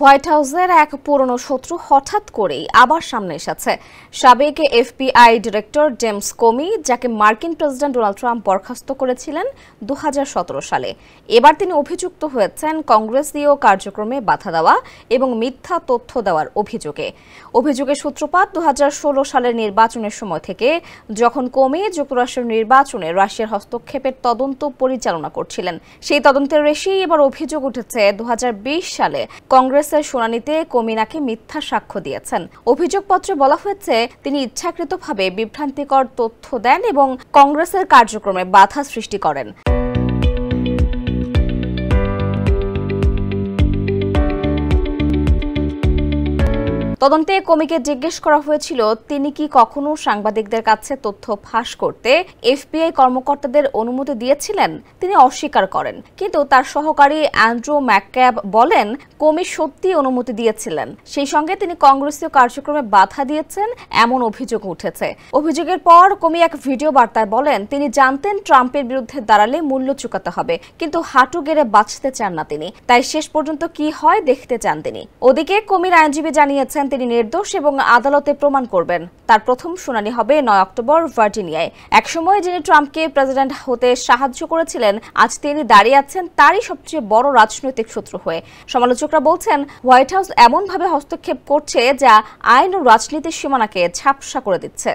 White হাউসের এক পুরনো শত্রু হঠাৎ করেই আবার সামনে এসেছে। সাবেক এফবিআই ডিরেক্টর জেমস কোমি, যাকে মার্কিন প্রেসিডেন্ট ডোনাল্ড ট্রাম্প বরখাস্ত করেছিলেন 2017 সালে। এবার তিনি অভিযুক্ত হয়েছেন কংগ্রেসীয় কার্যক্রমে বাধা দেওয়া এবং মিথ্যা তথ্য দেওয়ার অভিযোগে। অভিযোগের সূত্রপাত 2016 সালের নির্বাচনের সময় থেকে, যখন কোমি যুক্তরাষ্ট্রের নির্বাচনে রাশিয়ার হস্তক্ষেপের তদন্ত পরিচালনা করছিলেন। সেই তদন্তের রেশেই এবার অভিযোগ উঠেছে 2020 সালে কংগ্রেসের শুনানিতে কোমি নাকি মিথ্যা সাক্ষ্য দিয়েছেন। অভিযোগপত্রে বলা হয়েছে তিনি ইচ্ছাকৃতভাবে বিভ্রান্তিকর তথ্য দেন এবং কংগ্রেসের কার্যক্রমে বাধা সৃষ্টি করেন। তদন্তে কোমিকে জিজ্ঞেস করা হয়েছিল তিনি কি কখনো সাংবাদিকদের কাছে তথ্য ফাঁস করতে এফবিআই কর্মকর্তাদের অনুমতি দিয়েছিলেন। তিনি অস্বীকার করেন, কিন্তু তার সহকারী অ্যান্ড্রু ম্যাকক্যাব বলেন কোমি সত্যি অনুমতি দিয়েছিলেন। সেই সঙ্গে তিনি কংগ্রেসীয় কার্যক্রমে বাধা দিয়েছেন এমন অভিযোগ উঠেছে। অভিযোগের পর কোমি এক ভিডিও বার্তায় বলেন তিনি জানতেন ট্রাম্পের বিরুদ্ধে দাঁড়ালে মূল্য চুকাতে হবে, কিন্তু হাঁটু গেড়ে বাঁচতে চান না তিনি, তাই শেষ পর্যন্ত কি হয় দেখতে চান তিনি। ওদিকে কোমির আইনজীবী জানিয়েছেন তিনি নির্দোষ এবং আদালতে প্রমাণ করবেন। তার প্রথম শুনানি হবে 9 অক্টোবর ভার্জিনিয়ায়। একসময় যিনি ট্রাম্পকে প্রেসিডেন্ট হতে সাহায্য করেছিলেন, আজ তিনি দাঁড়িয়ে আছেন তারই সবচেয়ে বড় রাজনৈতিক শত্রু হয়ে। সমালোচকরা বলছেন হোয়াইট হাউস এমনভাবে হস্তক্ষেপ করছে যা আইন ও রাজনীতির সীমানাকে ঝাপসা করে দিচ্ছে।